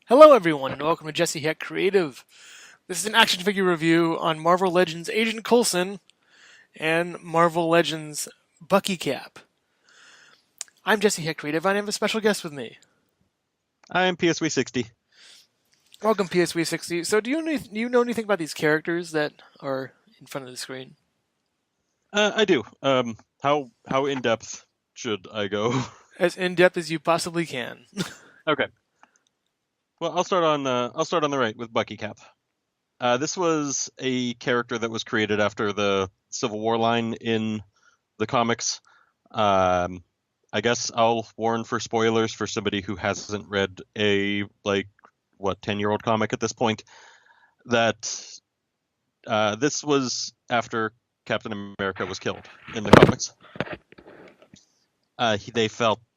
Hello, everyone, and welcome to Jesse Hecht Creative. This is an action figure review on Marvel Legends Agent Coulson and Marvel Legends Bucky Cap. I'm Jesse Hecht Creative, and I have a special guest with me. I'm PSV60. Welcome, PSV60. So, do you know anything about these characters that are in front of the screen? I do. How in depth should I go? As in depth as you possibly can. Okay. Well, I'll start on the right with Bucky Cap. This was a character that was created after the Civil War line in the comics. I guess I'll warn for spoilers for somebody who hasn't read a 10-year-old comic at this point that this was after Captain America was killed in the comics.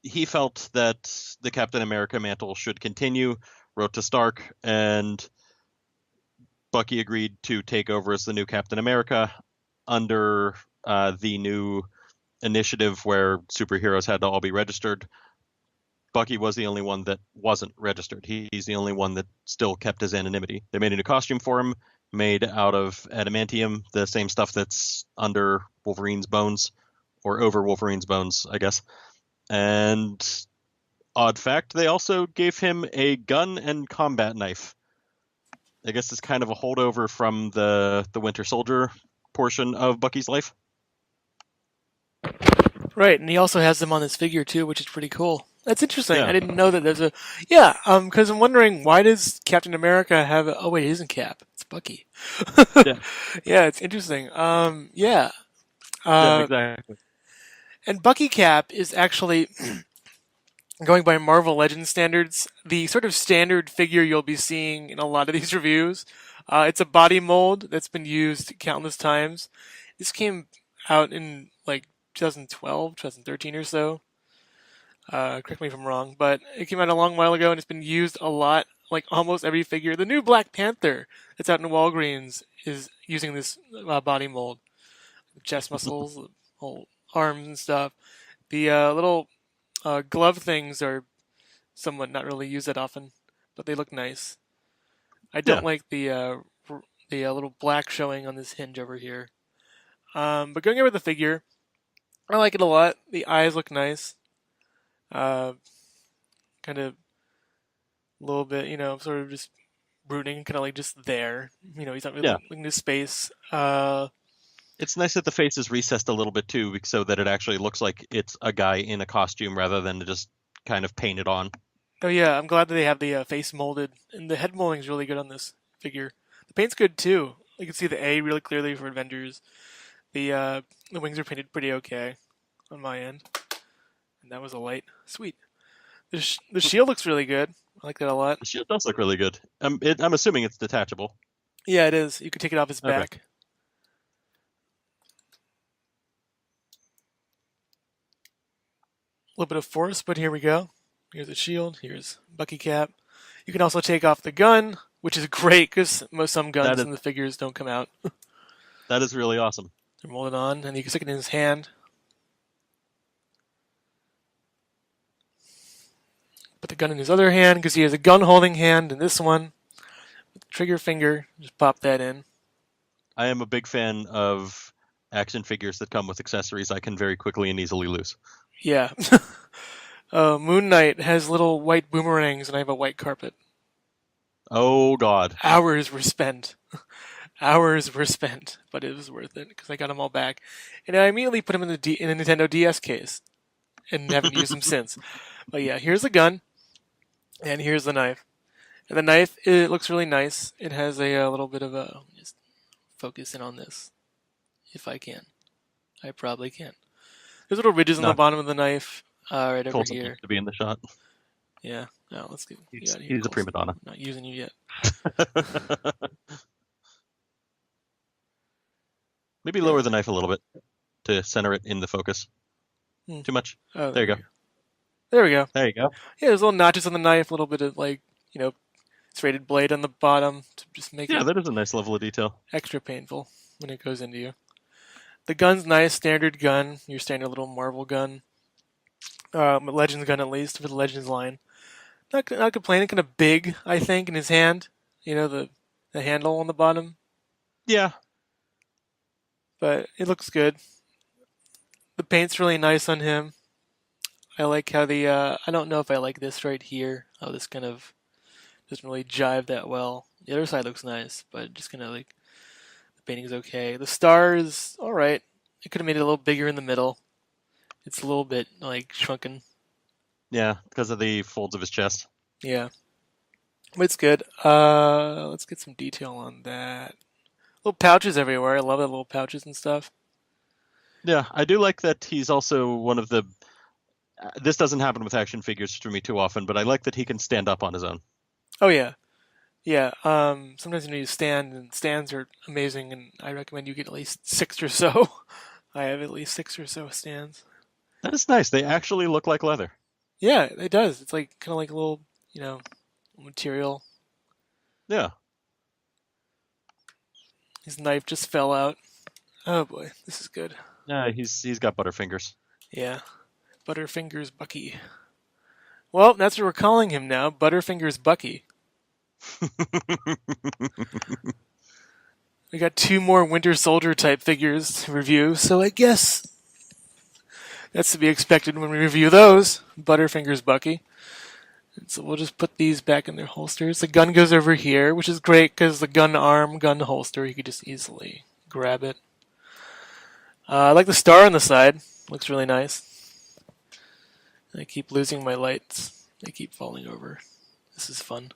He felt that the Captain America mantle should continue, wrote to Stark, and Bucky agreed to take over as the new Captain America under the new initiative where superheroes had to all be registered. Bucky was the only one that wasn't registered. He's the only one that still kept his anonymity. They made a new costume for him, made out of adamantium, the same stuff that's under Wolverine's bones, or over Wolverine's bones, I guess. And odd fact, they also gave him a gun and combat knife. I guess it's kind of a holdover from the Winter Soldier portion of Bucky's life. Right, and he also has them on this figure too, which is pretty cool. That's interesting. Yeah. I didn't know that there's a because I'm wondering why does Captain America have oh wait, it isn't Cap. It's Bucky. Yeah. Yeah, it's interesting. Yeah. Yeah, Uh exactly. and Bucky Cap is actually going by Marvel Legends standards, the sort of standard figure you'll be seeing in a lot of these reviews. It's a body mold that's been used countless times. This came out in like 2012, 2013 or so. Correct me if I'm wrong, but it came out a long while ago and it's been used a lot. Like almost every figure. The new Black Panther that's out in Walgreens is using this body mold. The chest muscles, the whole arms and stuff. The little glove things are somewhat not really used that often, but they look nice. I don't Yeah. like the little black showing on this hinge over here. But going over the figure, I like it a lot. The eyes look nice. Uh, kind of a little bit, sort of just brooding, kind of like just there. He's not really Yeah. looking into space. It's nice that the face is recessed a little bit too, so that it actually looks like it's a guy in a costume rather than just kind of painted on. Oh yeah, I'm glad that they have the face molded, and the head molding is really good on this figure. The paint's good too. You can see the A really clearly for Avengers. The wings are painted pretty okay on my end, and that was a light. Sweet. The shield looks really good. I like that a lot. The shield does look really good. I'm assuming it's detachable. Yeah, it is. You can take it off his Okay. back. A little bit of force, but here we go. Here's the shield. Here's Bucky Cap. You can also take off the gun, which is great because some That guns is in the figures don't come out. that is really awesome. They're molded on, and you can stick it in his hand. Put the gun in his other hand because he has a gun holding hand in this one. With the trigger finger, just pop that in. I am a big fan of action figures that come with accessories I can very quickly and easily lose. Yeah. Moon Knight has little white boomerangs, and I have a white carpet. Oh God. Hours were spent. Hours were spent, but it was worth it because I got them all back, and I immediately put them in in the Nintendo DS case, and haven't used them since. But yeah, here's the gun, and here's the knife. And the knife, it looks really nice. It has a little bit of a just focus in on this, if I can. I probably can. There's little ridges on the No, bottom of the knife, right over Coulson needs here. to be in the shot. Yeah. Now let's get you He's out of here, he's a prima Colson. donna. I'm not using you yet. Maybe Yeah. lower the knife a little bit to center it in the focus. Hmm. Too much. Oh, There you go. There we go. There you go. Yeah, there's little notches on the knife, a little bit of serrated blade on the bottom to just make Yeah, it that is a nice level of detail. extra painful when it goes into you. The gun's nice, standard gun, your standard little Marvel gun. Legends gun at least, for the Legends line. not complaining. Kind of big, I think, in his hand. You know the handle on the bottom, Yeah, but it looks good. The paint's really nice on him. I like how the I don't know if I like this right here. How this kind of doesn't really jive that well. The other side looks nice, but just kind of like the painting's okay. The star is all right. It could have made it a little bigger in the middle. It's a little bit like shrunken. yeah, because of the folds of his chest. Yeah, but it's good. Let's get some detail on that. Little pouches everywhere. I love the little pouches and stuff. Yeah, I do like that he's also one of the. This doesn't happen with action figures for me too often, but I like that he can stand up on his own. Oh yeah, yeah. Sometimes you need to stand, and stands are amazing, and I recommend you get at least 6 or so. I have at least 6 or so stands. That is nice. They actually look like leather. Yeah, it does. It's like kind of like a little, you know, material. Yeah. His knife just fell out. Oh boy, this is good. Yeah, he's got butterfingers. Yeah, Butterfingers Bucky. Well, that's what we're calling him now, Butterfingers Bucky. We got 2 more Winter Soldier type figures to review, so I guess that's to be expected when we review those. Butterfingers Bucky. And so we'll just put these back in their holsters. The gun goes over here, which is great because the gun arm, gun holster, you could just easily grab it. I like the star on the side. Looks really nice. I keep losing my lights. They keep falling over. This is fun.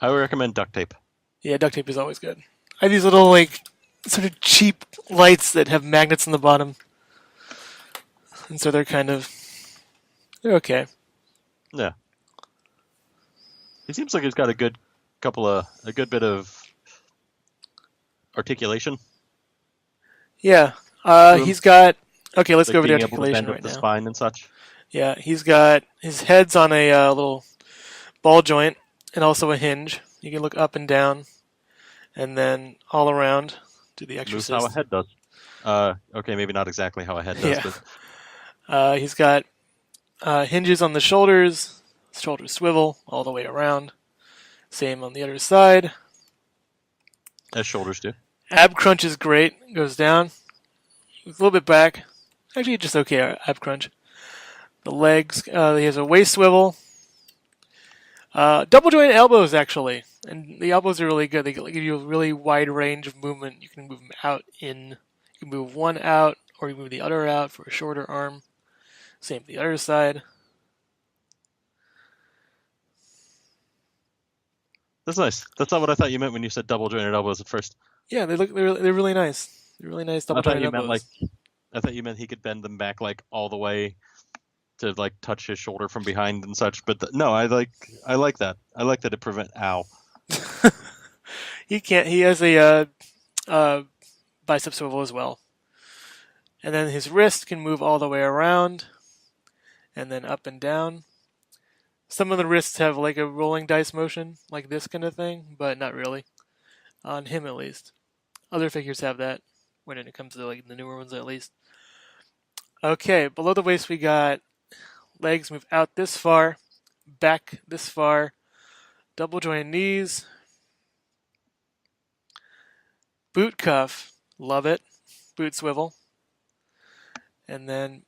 I would recommend duct tape. Yeah, duct tape is always good. I have these little, like, sort of cheap lights that have magnets in the bottom. And so they're okay. Yeah. He seems like he's got a good bit of articulation. Yeah. He's got, okay, let's go over the Being able to articulation bend up right the now. spine and such. Yeah, he's got, his head's on a little ball joint and also a hinge. You can look up and down and then all around to the Moves exorcist. how a head does. Okay, maybe not exactly how a head does, Yeah. but He's got hinges on the shoulders, shoulders swivel all the way around. Same on the other side. as shoulders do. Ab crunch is great. Goes down. A little bit back. Actually, just okay ab crunch. The legs, he has a waist swivel. Double jointed elbows, actually. And the elbows are really good. They give you a really wide range of movement. You can move them out in. You can move one out, or you move the other out for a shorter arm. Same with the other side. That's nice. That's not what I thought you meant when you said double jointed elbows at first. Yeah, they're really nice. They're really nice double jointed elbows. I thought you meant he could bend them back like all the way to like touch his shoulder from behind and such. But no, I like that. I like that it prevent ow. He can't. He has a bicep swivel as well, and then his wrist can move all the way around, and then up and down. Some of the wrists have like a rolling dice motion, like this kind of thing, but not really. On him, at least. Other figures have that when it comes to like the newer ones, at least. Okay, below the waist we got legs move out this far, back this far, double jointed knees, boot cuff, love it, boot swivel, and then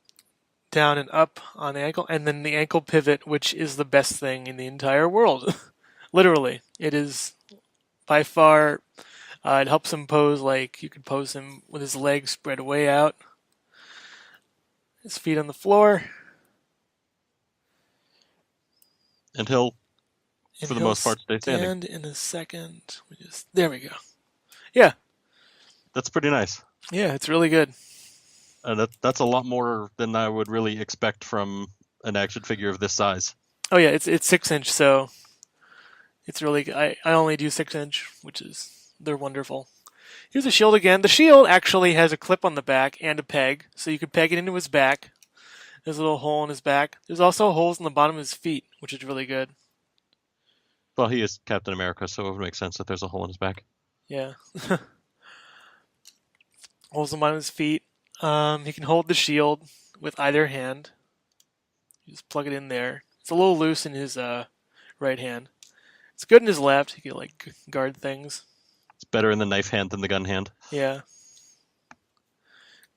down and up on the ankle, and then the ankle pivot, which is the best thing in the entire world. Literally, it is by far. It helps him pose like you could pose him with his legs spread way out, his feet on the floor, And he'll, and for the he'll most part, stay standing. stand in a second. There we go. Yeah, That's pretty nice. yeah, it's really good. That's a lot more than I would really expect from an action figure of this size. Oh yeah, it's 6-inch, so it's really good. I only do 6-inch, which is they're wonderful. Here's the shield again. The shield actually has a clip on the back and a peg, so you could peg it into his back. There's a little hole in his back. There's also holes in the bottom of his feet, which is really good. Well, he is Captain America, so it would make sense that there's a hole in his back. Yeah. Holes in the bottom of his feet. He can hold the shield with either hand. You just plug it in there. It's a little loose in his right hand. It's good in his left. He can like guard things. It's better in the knife hand than the gun hand. Yeah,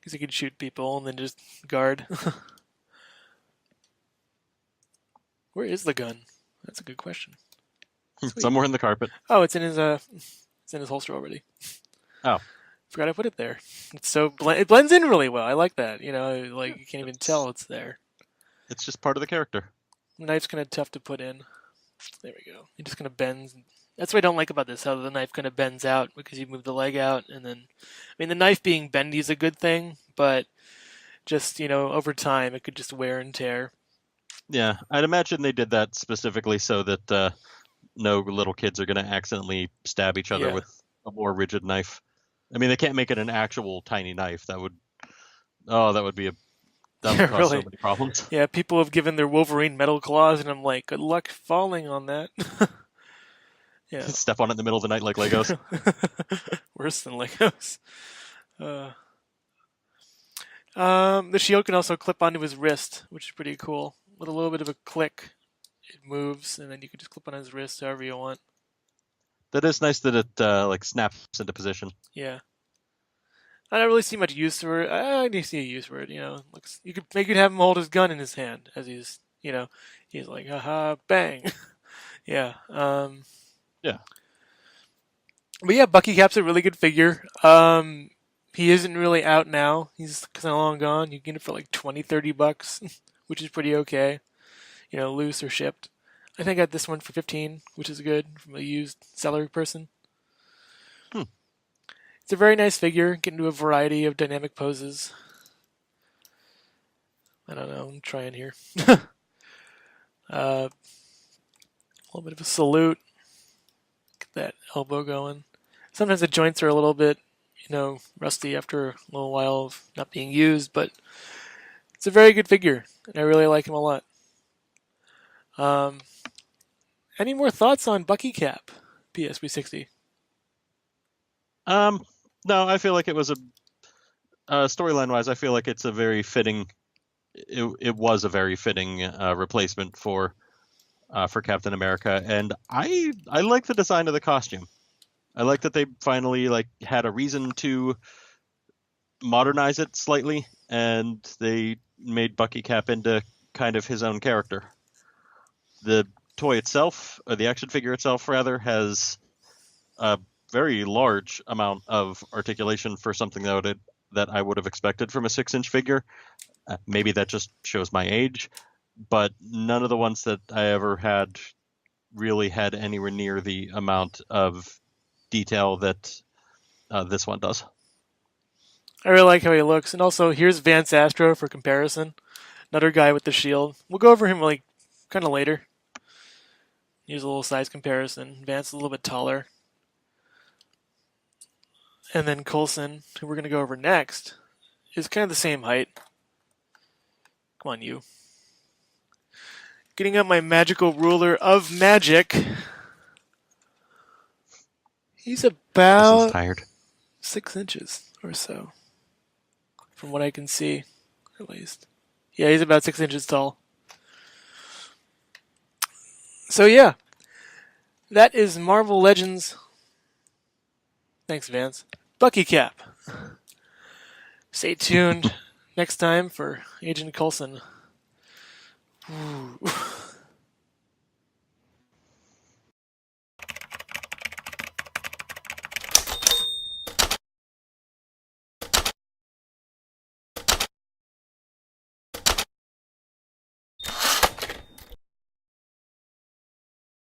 because he can shoot people and then just guard. Where is the gun? That's a good question. Sweet. Somewhere in the carpet. Oh, it's in his holster already. Oh, Forgot I put it there. It's so it blends in really well. I like that. You know, like you can't even tell it's there. it's just part of the character. The knife's kind of tough to put in. There we go. It just kind of bends. That's what I don't like about this, how the knife kind of bends out because you move the leg out, and then, I mean, the knife being bendy is a good thing, but just, you know, over time it could just wear and tear. Yeah, I'd imagine they did that specifically so that no little kids are going to accidentally stab each other Yeah. with a more rigid knife. I mean, they can't make it an actual tiny knife. That would cause Yeah, so really. many problems. Yeah, people have given their Wolverine metal claws, and I'm like, good luck falling on that. Yeah. Step on it in the middle of the night like Legos. Worse than Legos. The shield can also clip onto his wrist, which is pretty cool. With a little bit of a click, it moves, and then you can just clip on his wrist however you want. That is nice that it like snaps into position. Yeah. I don't really see much use for it. I do see a use for it, you know. Looks, you could have him hold his gun in his hand as he's, you know, he's like, haha, bang. Yeah. Yeah. But yeah, Bucky Cap's a really good figure. He isn't really out now. He's kind of long gone. You can get it for like $20-$30, which is pretty okay. You know, loose or shipped. I think I got this one for 15, which is good from a used seller person. It's a very nice figure. Get into a variety of dynamic poses. I don't know. I'm trying here. A little bit of a salute. Get that elbow going. Sometimes the joints are a little bit, you know, rusty after a little while of not being used, but it's a very good figure, and I really like him a lot. Any more thoughts on Bucky Cap, PS360? No, I feel like it was a storyline-wise. I feel like it's a very fitting. It was a very fitting replacement for Captain America, and I like the design of the costume. I like that they finally like had a reason to modernize it slightly, and they made Bucky Cap into kind of his own character. The toy itself, or the action figure itself, rather, has a very large amount of articulation for something that I would have expected from a 6-inch figure. Maybe that just shows my age, but none of the ones that I ever had really had anywhere near the amount of detail that this one does. I really like how he looks, and also here's Vance Astro for comparison. Another guy with the shield. We'll go over him like kind of later. Here's a little size comparison. Vance is a little bit taller. And then Coulson, who we're going to go over next, is kind of the same height. Come on, you. Getting out my magical ruler of magic. He's about Tired. 6 inches or so. From what I can see, at least. Yeah, he's about 6 inches tall. So yeah, that is Marvel Legends. Thanks, Vance. Bucky Cap. Stay tuned next time for Agent Coulson. Ooh.